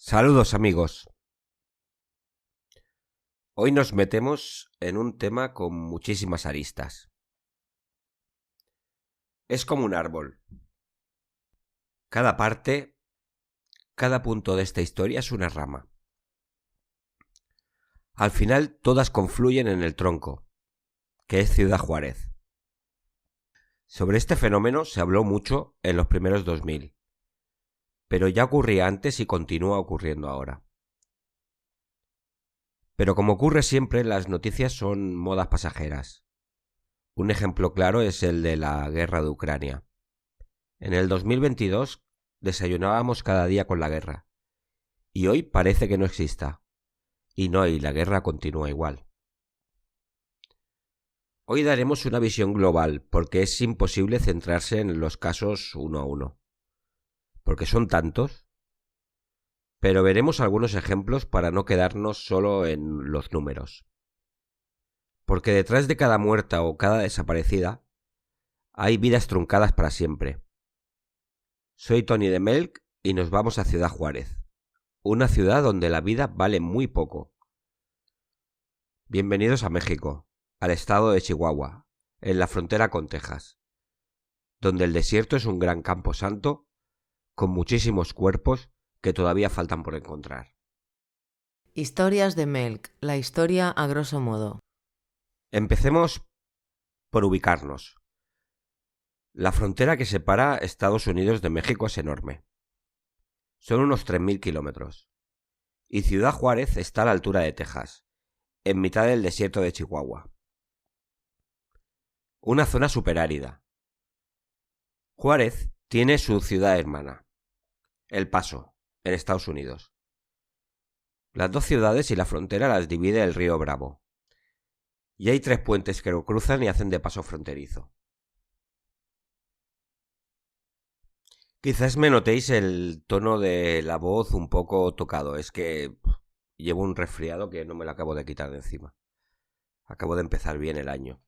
Saludos amigos. Hoy nos metemos en un tema con muchísimas aristas. Es como un árbol. Cada parte, cada punto de esta historia es una rama. Al final todas confluyen en el tronco, que es Ciudad Juárez. Sobre este fenómeno se habló mucho en los primeros 2000, pero ya ocurría antes y continúa ocurriendo ahora. Pero como ocurre siempre, las noticias son modas pasajeras. Un ejemplo claro es el de la guerra de Ucrania. En el 2022 desayunábamos cada día con la guerra, y hoy parece que no exista. Y no, y la guerra continúa igual. Hoy daremos una visión global, porque es imposible centrarse en los casos uno a uno, porque son tantos, pero veremos algunos ejemplos para no quedarnos solo en los números. Porque detrás de cada muerta o cada desaparecida hay vidas truncadas para siempre. Soy Tony de Melk y nos vamos a Ciudad Juárez, una ciudad donde la vida vale muy poco. Bienvenidos a México, al estado de Chihuahua, en la frontera con Texas, donde el desierto es un gran camposanto con muchísimos cuerpos que todavía faltan por encontrar. Historias de Melk, la historia a grosso modo. Empecemos por ubicarnos. La frontera que separa Estados Unidos de México es enorme. Son unos 3.000 kilómetros. Y Ciudad Juárez está a la altura de Texas, en mitad del desierto de Chihuahua. Una zona superárida. Juárez tiene su ciudad hermana, El Paso, en Estados Unidos. Las dos ciudades y la frontera las divide el río Bravo. Y hay 3 puentes que lo cruzan y hacen de paso fronterizo. Quizás me notéis el tono de la voz un poco tocado. Es que llevo un resfriado que no me lo acabo de quitar de encima. Acabo de empezar bien el año.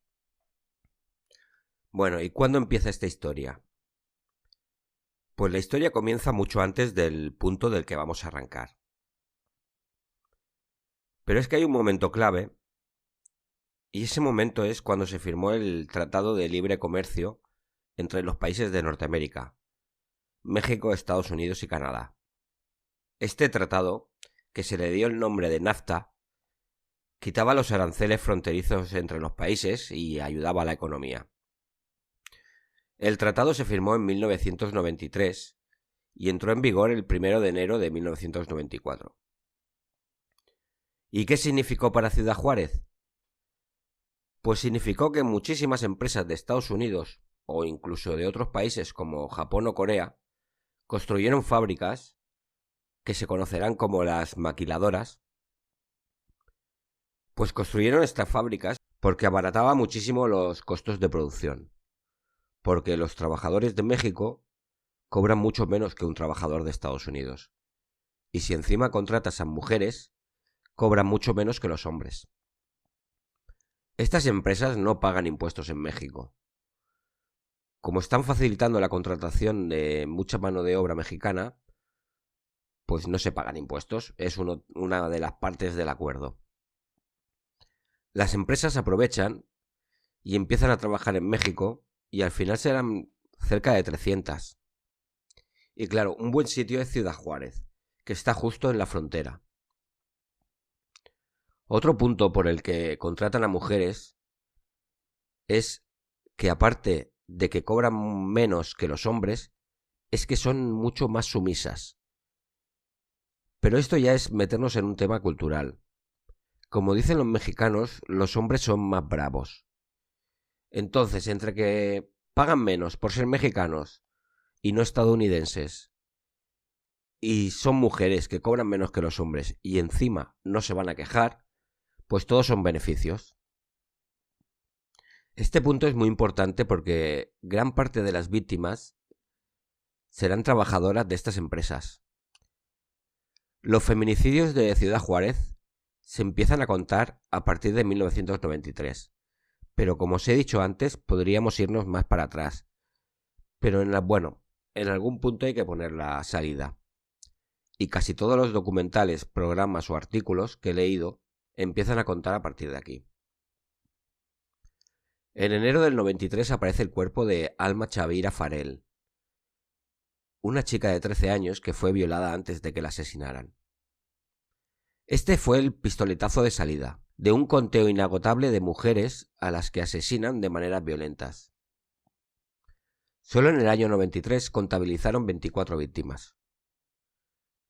Bueno, ¿y cuándo empieza esta historia? Pues la historia comienza mucho antes del punto del que vamos a arrancar. Pero es que hay un momento clave, y ese momento es cuando se firmó el Tratado de Libre Comercio entre los países de Norteamérica, México, Estados Unidos y Canadá. Este tratado, que se le dio el nombre de NAFTA, quitaba los aranceles fronterizos entre los países y ayudaba a la economía. El tratado se firmó en 1993 y entró en vigor el 1 de enero de 1994. ¿Y qué significó para Ciudad Juárez? Pues significó que muchísimas empresas de Estados Unidos o incluso de otros países como Japón o Corea construyeron fábricas que se conocerán como las maquiladoras. Pues construyeron estas fábricas porque abarataba muchísimo los costos de producción. Porque los trabajadores de México cobran mucho menos que un trabajador de Estados Unidos. Y si encima contratas a mujeres, cobran mucho menos que los hombres. Estas empresas no pagan impuestos en México. Como están facilitando la contratación de mucha mano de obra mexicana, pues no se pagan impuestos. Es una de las partes del acuerdo. Las empresas aprovechan y empiezan a trabajar en México y al final serán cerca de 300. Y claro, un buen sitio es Ciudad Juárez, que está justo en la frontera. Otro punto por el que contratan a mujeres es que aparte de que cobran menos que los hombres, es que son mucho más sumisas. Pero esto ya es meternos en un tema cultural. Como dicen los mexicanos, los hombres son más bravos. Entonces, entre que pagan menos por ser mexicanos y no estadounidenses, y son mujeres que cobran menos que los hombres y encima no se van a quejar, pues todos son beneficios. Este punto es muy importante porque gran parte de las víctimas serán trabajadoras de estas empresas. Los feminicidios de Ciudad Juárez se empiezan a contar a partir de 1993, pero como os he dicho antes, podríamos irnos más para atrás. Pero en algún punto hay que poner la salida. y casi todos los documentales, programas o artículos que he leído empiezan a contar a partir de aquí. En enero del 93 aparece el cuerpo de Alma Chavira Farell, una chica de 13 años que fue violada antes de que la asesinaran. Este fue el pistoletazo de salida de un conteo inagotable de mujeres a las que asesinan de maneras violentas. Solo en el año 93 contabilizaron 24 víctimas.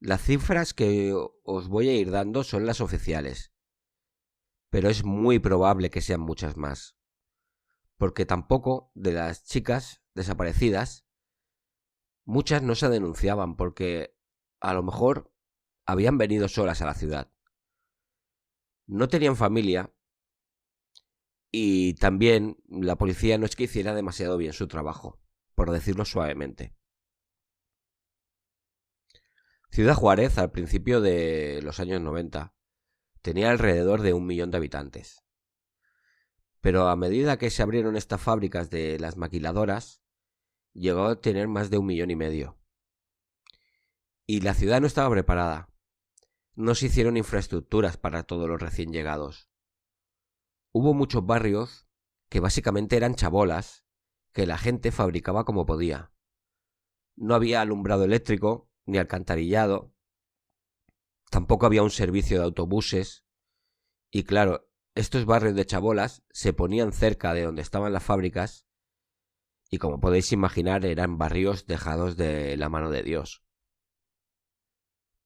Las cifras que os voy a ir dando son las oficiales, pero es muy probable que sean muchas más, porque tampoco de las chicas desaparecidas, muchas no se denunciaban porque a lo mejor habían venido solas a la ciudad. No tenían familia y también la policía no es que hiciera demasiado bien su trabajo, por decirlo suavemente. Ciudad Juárez, al principio de los años 90, tenía alrededor de 1 millón de habitantes. Pero a medida que se abrieron estas fábricas de las maquiladoras, llegó a tener más de 1,5 millones. Y la ciudad no estaba preparada. No se hicieron infraestructuras para todos los recién llegados. Hubo muchos barrios que básicamente eran chabolas, que la gente fabricaba como podía. No había alumbrado eléctrico, ni alcantarillado, tampoco había un servicio de autobuses, y claro, estos barrios de chabolas se ponían cerca de donde estaban las fábricas, y como podéis imaginar eran barrios dejados de la mano de Dios.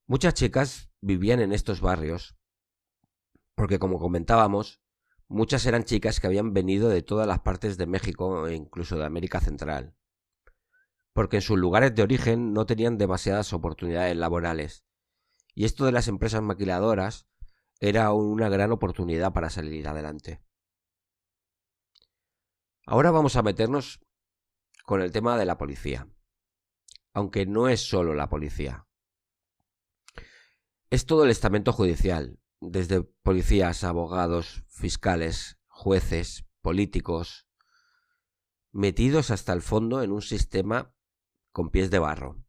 Muchas chicas vivían en estos barrios, porque como comentábamos, muchas eran chicas que habían venido de todas las partes de México e incluso de América Central, porque en sus lugares de origen no tenían demasiadas oportunidades laborales, y esto de las empresas maquiladoras era una gran oportunidad para salir adelante. Ahora vamos a meternos con el tema de la policía, aunque no es solo la policía. Es todo el estamento judicial, desde policías, abogados, fiscales, jueces, políticos, metidos hasta el fondo en un sistema con pies de barro,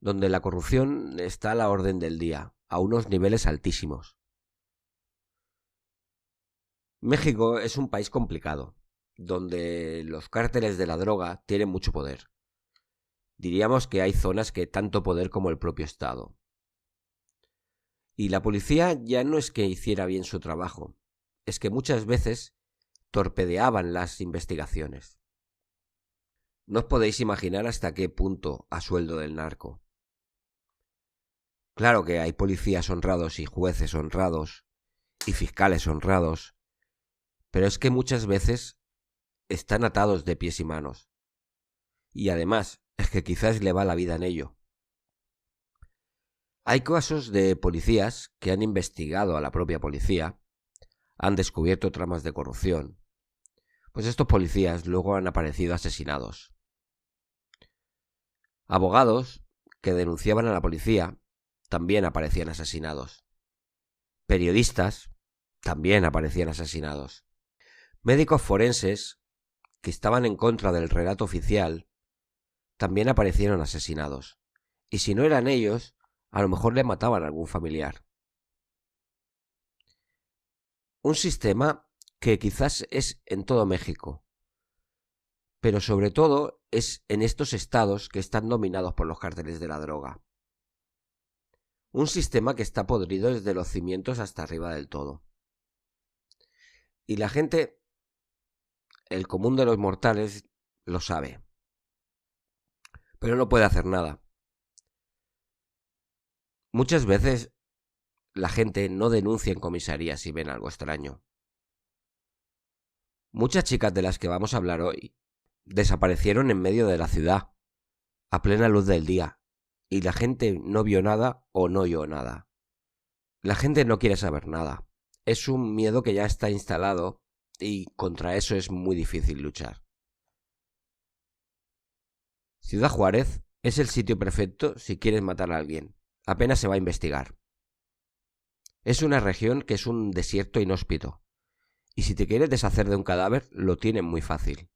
donde la corrupción está a la orden del día, a unos niveles altísimos. México es un país complicado, donde los cárteles de la droga tienen mucho poder. Diríamos que hay zonas que tanto poder como el propio Estado. Y la policía ya no es que hiciera bien su trabajo, es que muchas veces torpedeaban las investigaciones. No os podéis imaginar hasta qué punto a sueldo del narco. Claro que hay policías honrados y jueces honrados y fiscales honrados, pero es que muchas veces están atados de pies y manos. Y además, es que quizás le va la vida en ello. Hay casos de policías que han investigado a la propia policía, han descubierto tramas de corrupción. Pues estos policías luego han aparecido asesinados. Abogados que denunciaban a la policía también aparecían asesinados. Periodistas también aparecían asesinados. Médicos forenses que estaban en contra del relato oficial también aparecieron asesinados. Y si no eran ellos, a lo mejor le mataban a algún familiar. Un sistema que quizás es en todo México, pero sobre todo es en estos estados que están dominados por los cárteles de la droga. Un sistema que está podrido desde los cimientos hasta arriba del todo. Y la gente, el común de los mortales, lo sabe. Pero no puede hacer nada. Muchas veces la gente no denuncia en comisaría si ven algo extraño. Muchas chicas de las que vamos a hablar hoy desaparecieron en medio de la ciudad, a plena luz del día, y la gente no vio nada o no oyó nada. La gente no quiere saber nada. Es un miedo que ya está instalado y contra eso es muy difícil luchar. Ciudad Juárez es el sitio perfecto si quieres matar a alguien. Apenas se va a investigar. Es una región que es un desierto inhóspito, y si te quieres deshacer de un cadáver, lo tienen muy fácil.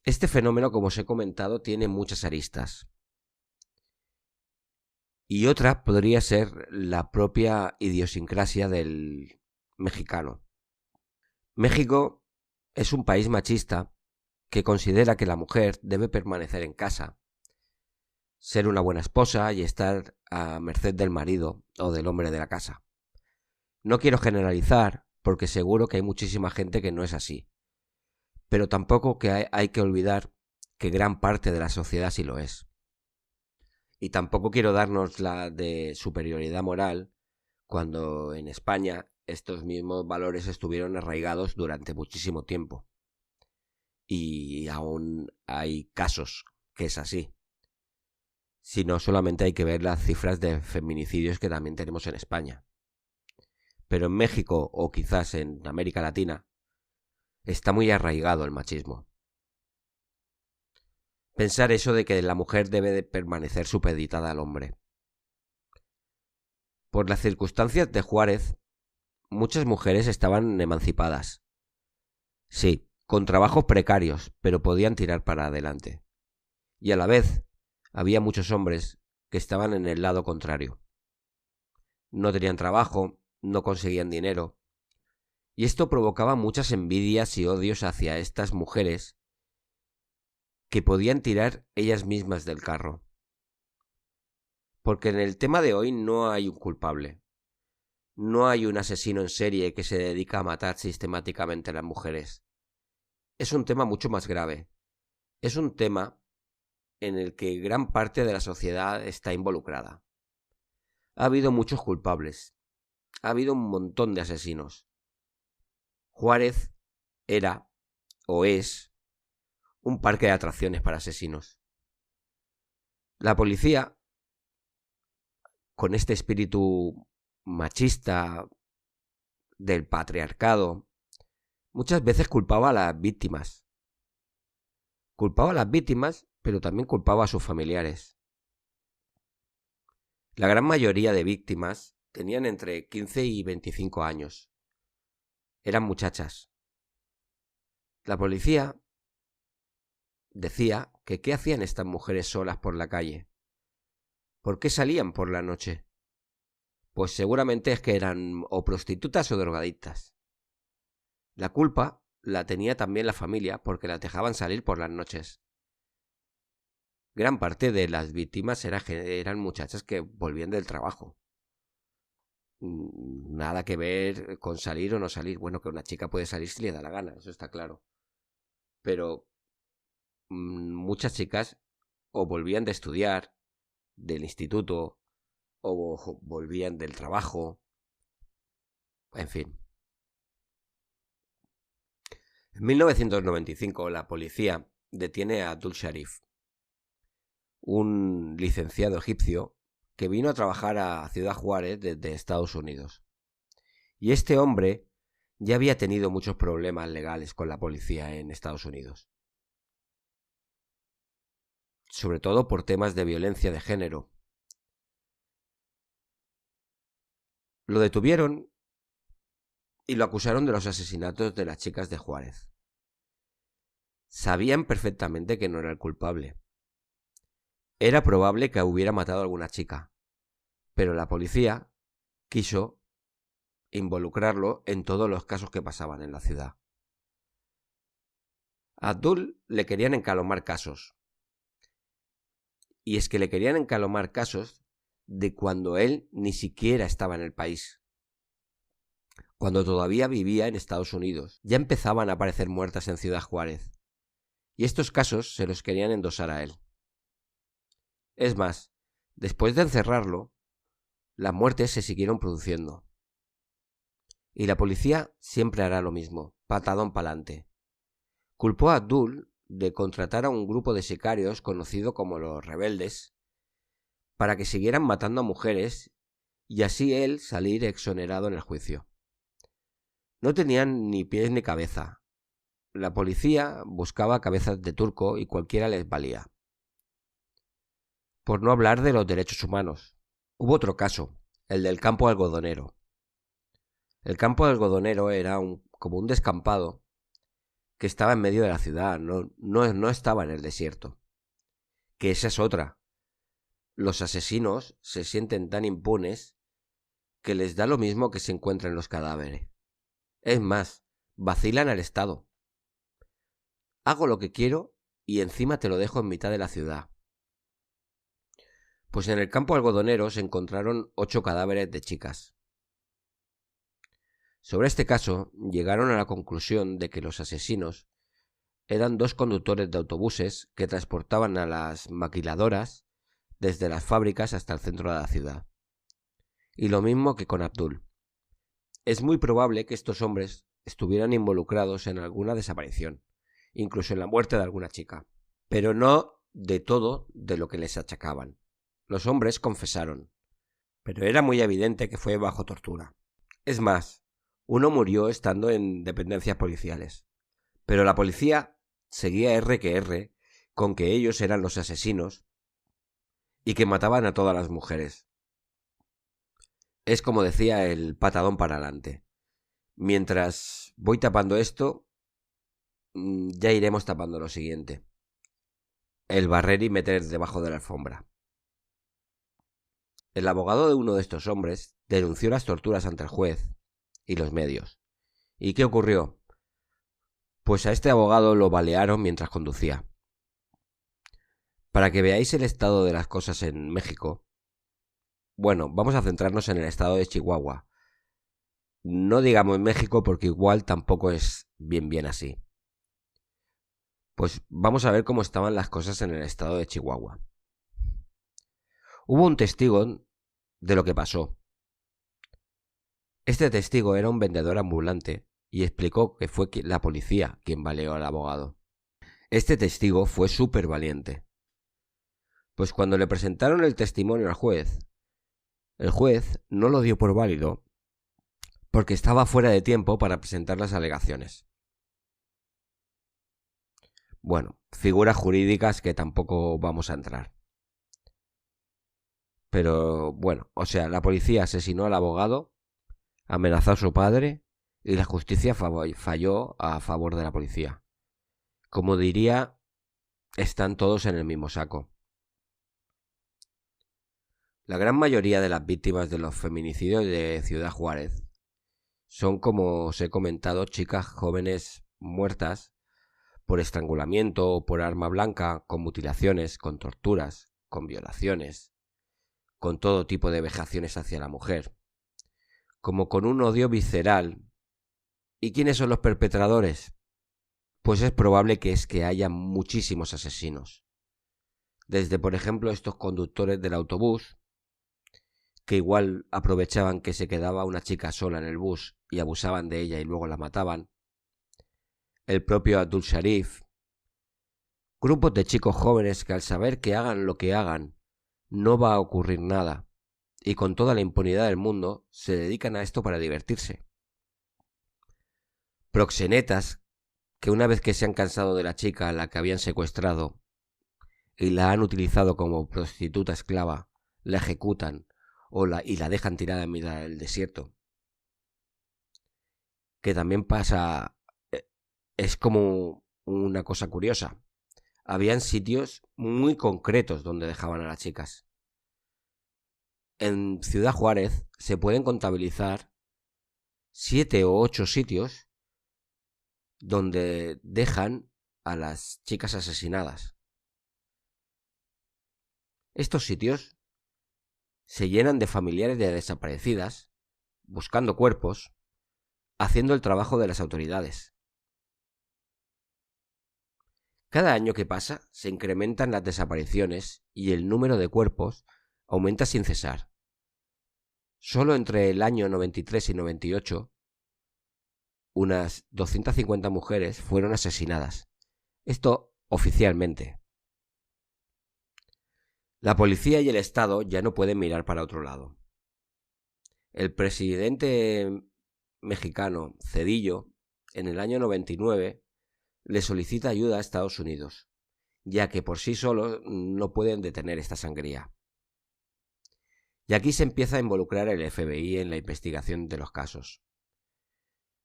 Este fenómeno, como os he comentado, tiene muchas aristas. Y otra podría ser la propia idiosincrasia del mexicano. México es un país machista que considera que la mujer debe permanecer en casa, ser una buena esposa y estar a merced del marido o del hombre de la casa. No quiero generalizar, porque seguro que hay muchísima gente que no es así, pero tampoco hay que olvidar que gran parte de la sociedad sí lo es. Y tampoco quiero darnos la de superioridad moral cuando en España estos mismos valores estuvieron arraigados durante muchísimo tiempo. Y aún hay casos que es así. Si no, solamente hay que ver las cifras de feminicidios que también tenemos en España. Pero en México o quizás en América Latina está muy arraigado el machismo. Pensar eso de que la mujer debe de permanecer supeditada al hombre. Por las circunstancias de Juárez, muchas mujeres estaban emancipadas. Sí, con trabajos precarios, pero podían tirar para adelante. Y a la vez, había muchos hombres que estaban en el lado contrario. No tenían trabajo, no conseguían dinero. Y esto provocaba muchas envidias y odios hacia estas mujeres que podían tirar ellas mismas del carro. Porque en el tema de hoy no hay un culpable. No hay un asesino en serie que se dedica a matar sistemáticamente a las mujeres. Es un tema mucho más grave. Es un tema en el que gran parte de la sociedad está involucrada. Ha habido muchos culpables. Ha habido un montón de asesinos. Juárez era, o es, un parque de atracciones para asesinos. La policía, con este espíritu machista del patriarcado, muchas veces culpaba a las víctimas. Culpaba a las víctimas, pero también culpaba a sus familiares. La gran mayoría de víctimas tenían entre 15 y 25 años. Eran muchachas. La policía decía que ¿qué hacían estas mujeres solas por la calle? ¿Por qué salían por la noche? Pues seguramente es que eran o prostitutas o drogadictas. La culpa la tenía también la familia porque las dejaban salir por las noches. Gran parte de las víctimas eran muchachas que volvían del trabajo. Nada que ver con salir o no salir. Bueno, que una chica puede salir si le da la gana, eso está claro. Pero muchas chicas o volvían de estudiar, del instituto, o volvían del trabajo. En fin. En 1995 la policía detiene a Abdul Sharif, un licenciado egipcio que vino a trabajar a Ciudad Juárez desde Estados Unidos. Y este hombre ya había tenido muchos problemas legales con la policía en Estados Unidos. Sobre todo por temas de violencia de género. Lo detuvieron y lo acusaron de los asesinatos de las chicas de Juárez. Sabían perfectamente que no era el culpable. Era probable que hubiera matado a alguna chica, pero la policía quiso involucrarlo en todos los casos que pasaban en la ciudad. A Abdul le querían encalomar casos. Y es que le querían encalomar casos de cuando él ni siquiera estaba en el país. Cuando todavía vivía en Estados Unidos. Ya empezaban a aparecer muertas en Ciudad Juárez. Y estos casos se los querían endosar a él. Es más, después de encerrarlo, las muertes se siguieron produciendo. Y la policía siempre hará lo mismo, patadón pa'lante. Culpó a Abdul de contratar a un grupo de sicarios conocido como los rebeldes para que siguieran matando a mujeres y así él salir exonerado en el juicio. No tenían ni pies ni cabeza. La policía buscaba cabezas de turco y cualquiera les valía. Por no hablar de los derechos humanos. Hubo otro caso, el del campo algodonero. El campo algodonero era como un descampado que estaba en medio de la ciudad, no estaba en el desierto. Que esa es otra. los asesinos se sienten tan impunes que les da lo mismo que se encuentren los cadáveres. Es más, vacilan al Estado. Hago lo que quiero y encima te lo dejo en mitad de la ciudad. Pues en el campo algodonero se encontraron 8 cadáveres de chicas. Sobre este caso, llegaron a la conclusión de que los asesinos eran 2 conductores de autobuses que transportaban a las maquiladoras desde las fábricas hasta el centro de la ciudad. Y lo mismo que con Abdul. Es muy probable que estos hombres estuvieran involucrados en alguna desaparición, incluso en la muerte de alguna chica, pero no de todo de lo que les achacaban. Los hombres confesaron, pero era muy evidente que fue bajo tortura. Es más, uno murió estando en dependencias policiales, pero la policía seguía R que R con que ellos eran los asesinos y que mataban a todas las mujeres. Es como decía el patadón para adelante. Mientras voy tapando esto, ya iremos tapando lo siguiente. El barrer y meter debajo de la alfombra. El abogado de uno de estos hombres denunció las torturas ante el juez y los medios. ¿Y qué ocurrió? Pues a este abogado lo balearon mientras conducía. Para que veáis el estado de las cosas en México, bueno, vamos a centrarnos en el estado de Chihuahua. No digamos México porque igual tampoco es bien así. Pues vamos a ver cómo estaban las cosas en el estado de Chihuahua. Hubo un testigo de lo que pasó. Este testigo era un vendedor ambulante y explicó que fue la policía quien baleó al abogado. Este testigo fue súper valiente. Pues cuando le presentaron el testimonio al juez, el juez no lo dio por válido porque estaba fuera de tiempo para presentar las alegaciones. Bueno, figuras jurídicas que tampoco vamos a entrar. Pero bueno, o sea, la policía asesinó al abogado, amenazó a su padre y la justicia falló a favor de la policía. Como diría, están todos en el mismo saco. La gran mayoría de las víctimas de los feminicidios de Ciudad Juárez son, como os he comentado, chicas jóvenes muertas por estrangulamiento o por arma blanca, con mutilaciones, con torturas, con violaciones, con todo tipo de vejaciones hacia la mujer, como con un odio visceral. ¿Y quiénes son los perpetradores? Pues es probable que haya muchísimos asesinos. Desde, por ejemplo, estos conductores del autobús, que igual aprovechaban que se quedaba una chica sola en el bus y abusaban de ella y luego la mataban. El propio Abdul Sharif. Grupos de chicos jóvenes que al saber que hagan lo que hagan, no va a ocurrir nada, y con toda la impunidad del mundo se dedican a esto para divertirse. Proxenetas que una vez que se han cansado de la chica a la que habían secuestrado y la han utilizado como prostituta esclava, la ejecutan y la dejan tirada en mitad del desierto. Que también pasa, es como una cosa curiosa. Habían sitios muy concretos donde dejaban a las chicas. En Ciudad Juárez se pueden contabilizar 7 o 8 sitios donde dejan a las chicas asesinadas. Estos sitios se llenan de familiares de desaparecidas, buscando cuerpos, haciendo el trabajo de las autoridades. Cada año que pasa se incrementan las desapariciones y el número de cuerpos aumenta sin cesar. Solo entre el año 93 y 98, unas 250 mujeres fueron asesinadas. Esto oficialmente. La policía y el Estado ya no pueden mirar para otro lado. El presidente mexicano Zedillo, en el año 99, le solicita ayuda a Estados Unidos, ya que por sí solos no pueden detener esta sangría. Y aquí se empieza a involucrar el FBI en la investigación de los casos.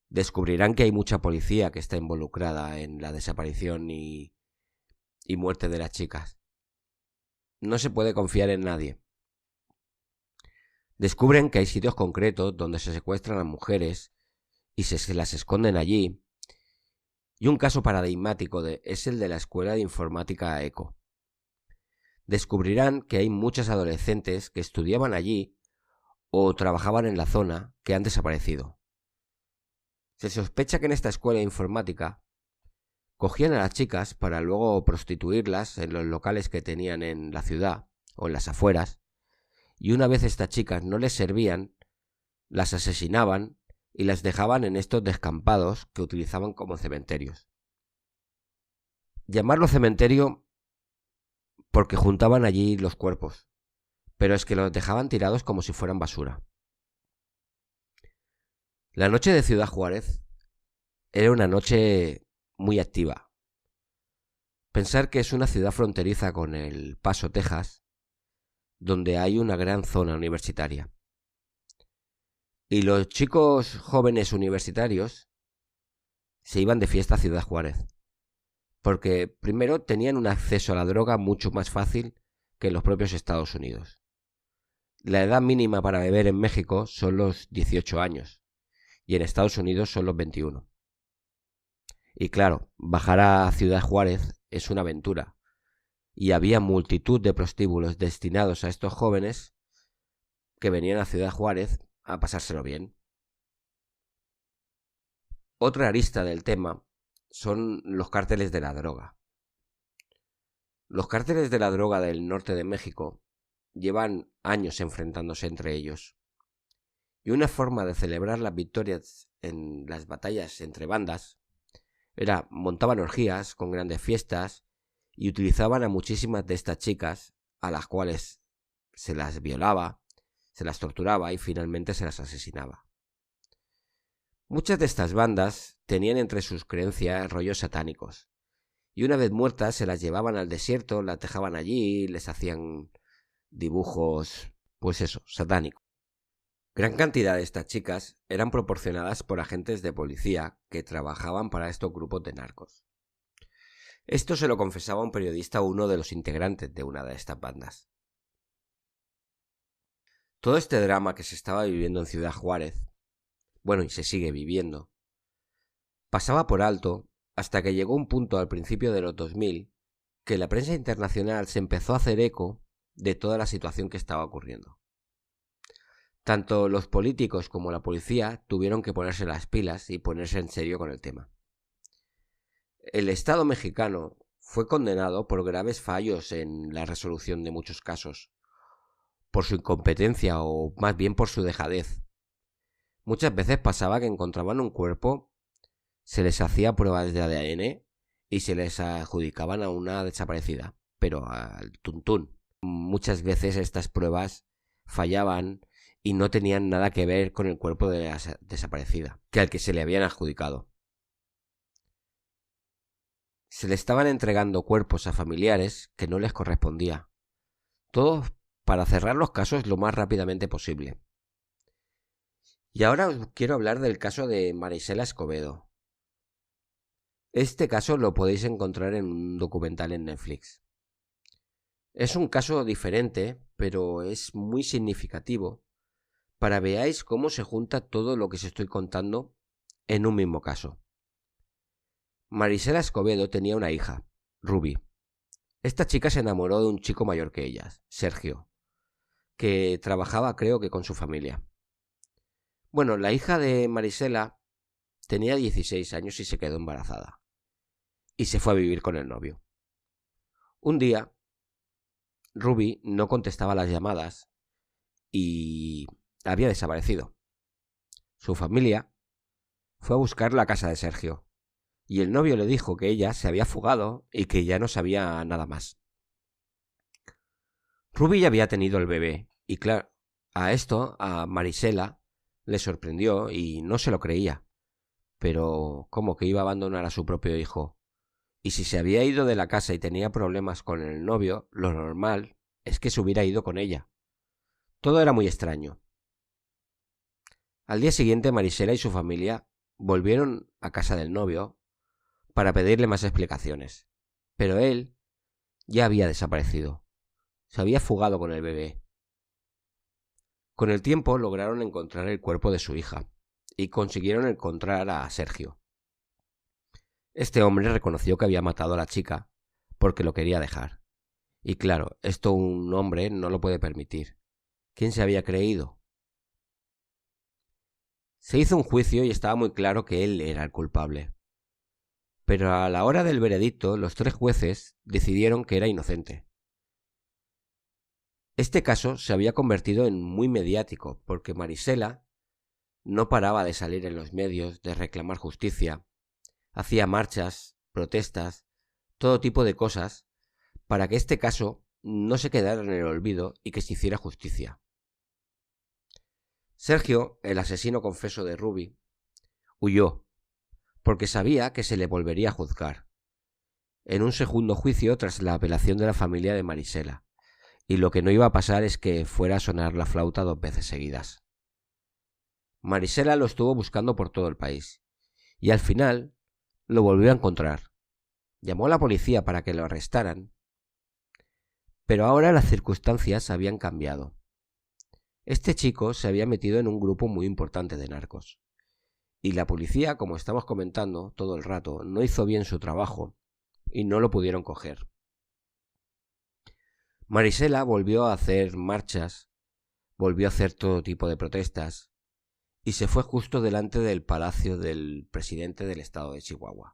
Descubrirán que hay mucha policía que está involucrada en la desaparición y muerte de las chicas. no se puede confiar en nadie. Descubren que hay sitios concretos donde se secuestran a mujeres y se las esconden allí. Y un caso paradigmático es el de la escuela de informática ECO. Descubrirán que hay muchas adolescentes que estudiaban allí o trabajaban en la zona que han desaparecido. Se sospecha que en esta escuela de informática cogían a las chicas para luego prostituirlas en los locales que tenían en la ciudad o en las afueras, y una vez estas chicas no les servían, las asesinaban y las dejaban en estos descampados que utilizaban como cementerios. Llamarlo cementerio porque juntaban allí los cuerpos, pero es que los dejaban tirados como si fueran basura. La noche de Ciudad Juárez era una noche muy activa. Pensar que es una ciudad fronteriza con El Paso, Texas, donde hay una gran zona universitaria. Y los chicos jóvenes universitarios se iban de fiesta a Ciudad Juárez, porque primero tenían un acceso a la droga mucho más fácil que en los propios Estados Unidos. La edad mínima para beber en México son los 18 años y en Estados Unidos son los 21. Y claro, bajar a Ciudad Juárez es una aventura, y había multitud de prostíbulos destinados a estos jóvenes que venían a Ciudad Juárez a pasárselo bien. Otra arista del tema son los cárteles de la droga. Los cárteles de la droga del norte de México llevan años enfrentándose entre ellos. Y una forma de celebrar las victorias en las batallas entre bandas era montaban orgías con grandes fiestas y utilizaban a muchísimas de estas chicas, a las cuales se las violaba, se las torturaba y finalmente se las asesinaba. Muchas de estas bandas tenían entre sus creencias rollos satánicos, y una vez muertas se las llevaban al desierto, las dejaban allí, les hacían dibujos, pues eso, satánicos. Gran cantidad de estas chicas eran proporcionadas por agentes de policía que trabajaban para estos grupos de narcos. Esto se lo confesaba un periodista a uno de los integrantes de una de estas bandas. Todo este drama que se estaba viviendo en Ciudad Juárez, bueno, y se sigue viviendo, pasaba por alto hasta que llegó un punto al principio de los 2000 que la prensa internacional se empezó a hacer eco de toda la situación que estaba ocurriendo. Tanto los políticos como la policía tuvieron que ponerse las pilas y ponerse en serio con el tema. El Estado mexicano fue condenado por graves fallos en la resolución de muchos casos, por su incompetencia o más bien por su dejadez. Muchas veces pasaba que encontraban un cuerpo, se les hacía pruebas de ADN y se les adjudicaban a una desaparecida, pero al tuntún. Muchas veces estas pruebas fallaban y no tenían nada que ver con el cuerpo de la desaparecida, que al que se le habían adjudicado. Se le estaban entregando cuerpos a familiares que no les correspondía. Todo para cerrar los casos lo más rápidamente posible. Y ahora os quiero hablar del caso de Marisela Escobedo. Este caso lo podéis encontrar en un documental en Netflix. Es un caso diferente, pero es muy significativo para veáis cómo se junta todo lo que os estoy contando en un mismo caso. Marisela Escobedo tenía una hija, Ruby. Esta chica se enamoró de un chico mayor que ella, Sergio, que trabajaba creo que con su familia. Bueno, la hija de Marisela tenía 16 años y se quedó embarazada. Y se fue a vivir con el novio. Un día, Ruby no contestaba las llamadas y había desaparecido. Su familia fue a buscar la casa de Sergio y el novio le dijo que ella se había fugado y que ya no sabía nada más. Ruby ya había tenido el bebé y claro, a Marisela le sorprendió y no se lo creía. Pero, ¿cómo que iba a abandonar a su propio hijo? Y si se había ido de la casa y tenía problemas con el novio, lo normal es que se hubiera ido con ella. Todo era muy extraño. Al día siguiente Marisela y su familia volvieron a casa del novio para pedirle más explicaciones. Pero él ya había desaparecido. se había fugado con el bebé. Con el tiempo lograron encontrar el cuerpo de su hija y consiguieron encontrar a Sergio. Este hombre reconoció que había matado a la chica porque lo quería dejar. Y claro, esto un hombre no lo puede permitir. ¿Quién se había creído? Se hizo un juicio y estaba muy claro que él era el culpable. Pero a la hora del veredicto, los 3 jueces decidieron que era inocente. Este caso se había convertido en muy mediático porque Marisela no paraba de salir en los medios, de reclamar justicia. Hacía marchas, protestas, todo tipo de cosas para que este caso no se quedara en el olvido y que se hiciera justicia. Sergio, el asesino confeso de Ruby, huyó porque sabía que se le volvería a juzgar en un segundo juicio tras la apelación de la familia de Marisela, y lo que no iba a pasar es que fuera a sonar la flauta 2 veces seguidas. Marisela lo estuvo buscando por todo el país y al final lo volvió a encontrar. Llamó a la policía para que lo arrestaran, pero ahora las circunstancias habían cambiado. Este chico se había metido en un grupo muy importante de narcos. Y la policía, como estamos comentando todo el rato, no hizo bien su trabajo y no lo pudieron coger. Marisela volvió a hacer marchas, volvió a hacer todo tipo de protestas y se fue justo delante del palacio del presidente del estado de Chihuahua.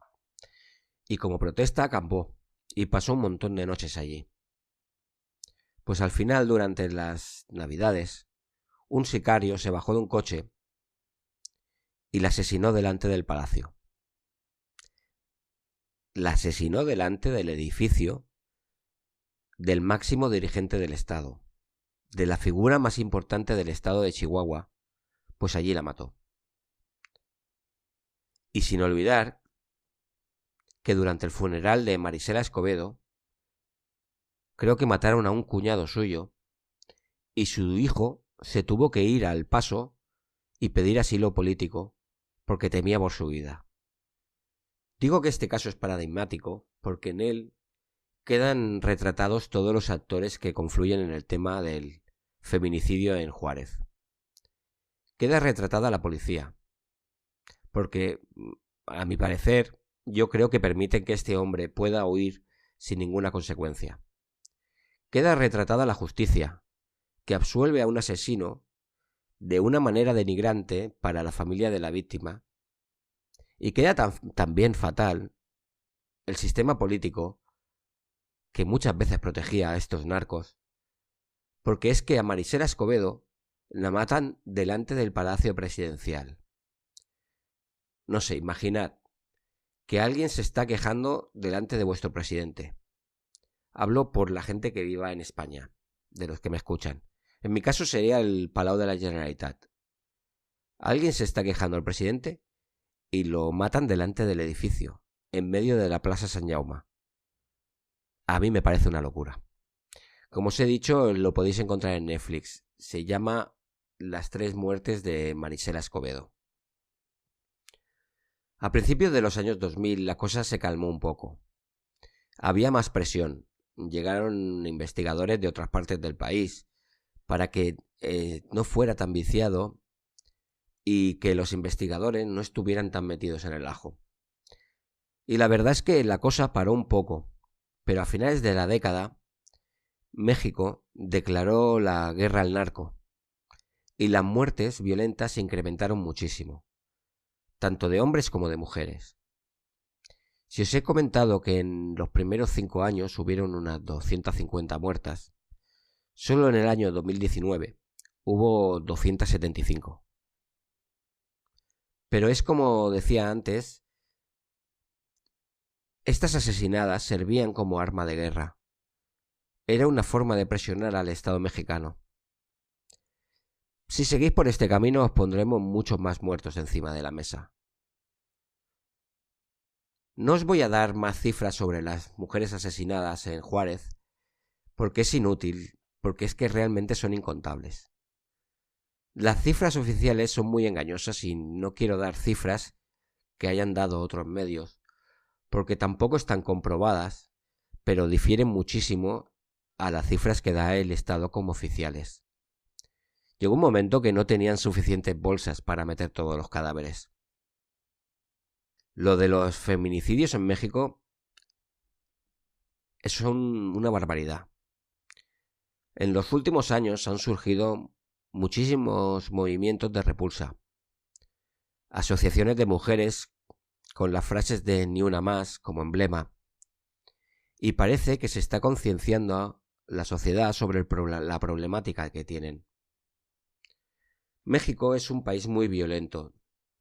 Y como protesta acampó y pasó un montón de noches allí. Pues al final, durante las Navidades, un sicario se bajó de un coche y la asesinó delante del palacio. La asesinó delante del edificio del máximo dirigente del estado, de la figura más importante del estado de Chihuahua, pues allí la mató. Y sin olvidar que durante el funeral de Marisela Escobedo, creo que mataron a un cuñado suyo y su hijo se tuvo que ir al Paso y pedir asilo político porque temía por su vida. Digo que este caso es paradigmático porque en él quedan retratados todos los actores que confluyen en el tema del feminicidio en Juárez. Queda retratada la policía, porque, a mi parecer, yo creo que permiten que este hombre pueda huir sin ninguna consecuencia. Queda retratada la justicia, que absuelve a un asesino de una manera denigrante para la familia de la víctima, y queda también fatal el sistema político que muchas veces protegía a estos narcos, porque es que a Marisela Escobedo la matan delante del Palacio Presidencial. No sé, imaginad que alguien se está quejando delante de vuestro presidente. Hablo por la gente que viva en España, de los que me escuchan. En mi caso sería el Palau de la Generalitat. Alguien se está quejando al presidente y lo matan delante del edificio, en medio de la Plaza San Jaume. A mí me parece una locura. Como os he dicho, lo podéis encontrar en Netflix. Se llama Las 3 muertes de Marisela Escobedo. A principios de los años 2000 la cosa se calmó un poco. Había más presión. Llegaron investigadores de otras partes del país para que no fuera tan viciado y que los investigadores no estuvieran tan metidos en el ajo. Y la verdad es que la cosa paró un poco, pero a finales de la década México declaró la guerra al narco y las muertes violentas se incrementaron muchísimo, tanto de hombres como de mujeres. Si os he comentado que en los primeros 5 años hubieron unas 250 muertas, solo en el año 2019 hubo 275. Pero es como decía antes, estas asesinadas servían como arma de guerra. Era una forma de presionar al Estado mexicano. Si seguís por este camino os pondremos muchos más muertos encima de la mesa. No os voy a dar más cifras sobre las mujeres asesinadas en Juárez, porque es inútil, porque es que realmente son incontables. Las cifras oficiales son muy engañosas y no quiero dar cifras que hayan dado otros medios, porque tampoco están comprobadas, pero difieren muchísimo a las cifras que da el Estado como oficiales. Llegó un momento que no tenían suficientes bolsas para meter todos los cadáveres. Lo de los feminicidios en México es una barbaridad. En los últimos años han surgido muchísimos movimientos de repulsa. Asociaciones de mujeres con las frases de ni una más como emblema. Y parece que se está concienciando a la sociedad sobre la problemática que tienen. México es un país muy violento,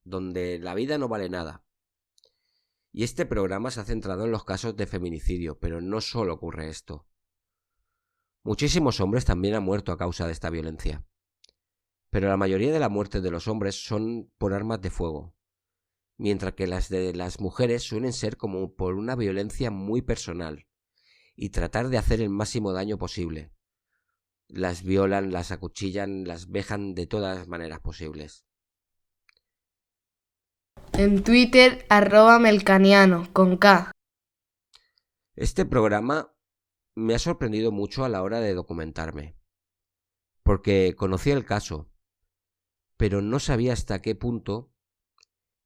donde la vida no vale nada. Y este programa se ha centrado en los casos de feminicidio, pero no solo ocurre esto. Muchísimos hombres también han muerto a causa de esta violencia. Pero la mayoría de las muertes de los hombres son por armas de fuego, mientras que las de las mujeres suelen ser como por una violencia muy personal y tratar de hacer el máximo daño posible. Las violan, las acuchillan, las vejan de todas las maneras posibles. En Twitter, @melcaniano, con K. Este programa me ha sorprendido mucho a la hora de documentarme, porque conocía el caso, pero no sabía hasta qué punto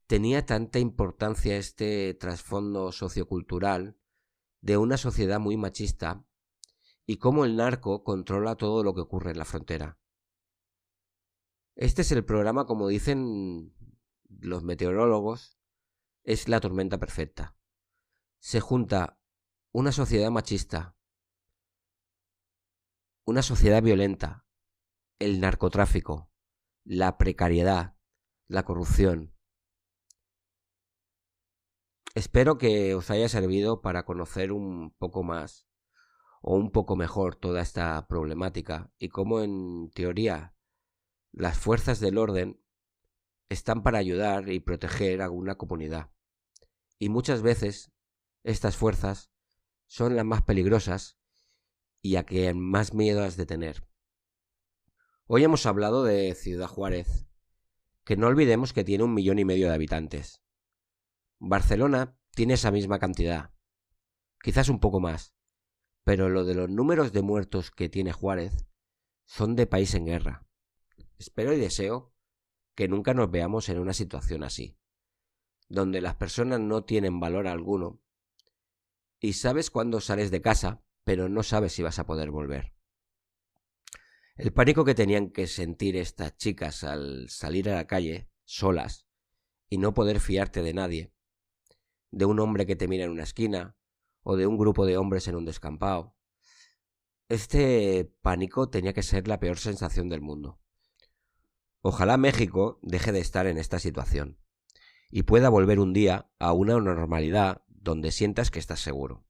tenía tanta importancia este trasfondo sociocultural de una sociedad muy machista y cómo el narco controla todo lo que ocurre en la frontera. Este es el programa, como dicen los meteorólogos, es la tormenta perfecta. Se junta una sociedad machista, una sociedad violenta, el narcotráfico, la precariedad, la corrupción. Espero que os haya servido para conocer un poco más o un poco mejor toda esta problemática y cómo en teoría las fuerzas del orden están para ayudar y proteger a una comunidad. Y muchas veces estas fuerzas son las más peligrosas y a que más miedo has de tener. Hoy hemos hablado de Ciudad Juárez, que no olvidemos que tiene 1,5 millones de habitantes. Barcelona tiene esa misma cantidad, quizás un poco más, pero lo de los números de muertos que tiene Juárez son de país en guerra. Espero y deseo que nunca nos veamos en una situación así, donde las personas no tienen valor alguno y sabes cuándo sales de casa, pero no sabes si vas a poder volver. El pánico que tenían que sentir estas chicas al salir a la calle, solas, y no poder fiarte de nadie, de un hombre que te mira en una esquina, o de un grupo de hombres en un descampado. Este pánico tenía que ser la peor sensación del mundo. Ojalá México deje de estar en esta situación y pueda volver un día a una normalidad donde sientas que estás seguro.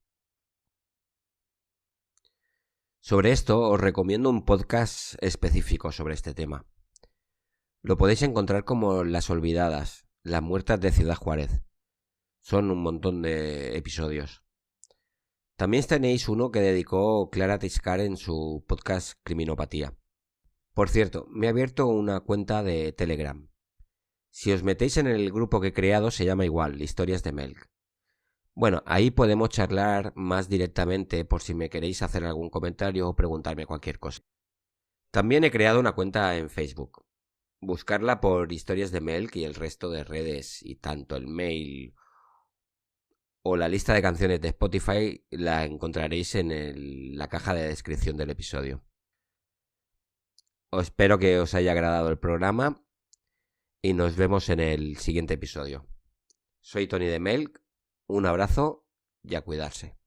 Sobre esto os recomiendo un podcast específico sobre este tema. Lo podéis encontrar como Las Olvidadas, las muertas de Ciudad Juárez. Son un montón de episodios. También tenéis uno que dedicó Clara Tiscar en su podcast Criminopatía. Por cierto, me he abierto una cuenta de Telegram. Si os metéis en el grupo que he creado se llama igual, Historias de Melk. Bueno, ahí podemos charlar más directamente por si me queréis hacer algún comentario o preguntarme cualquier cosa. También he creado una cuenta en Facebook. Buscarla por Historias de Melk y el resto de redes y tanto el mail o la lista de canciones de Spotify la encontraréis en la caja de descripción del episodio. Espero que os haya agradado el programa y nos vemos en el siguiente episodio. Soy Tony de Melk, un abrazo y a cuidarse.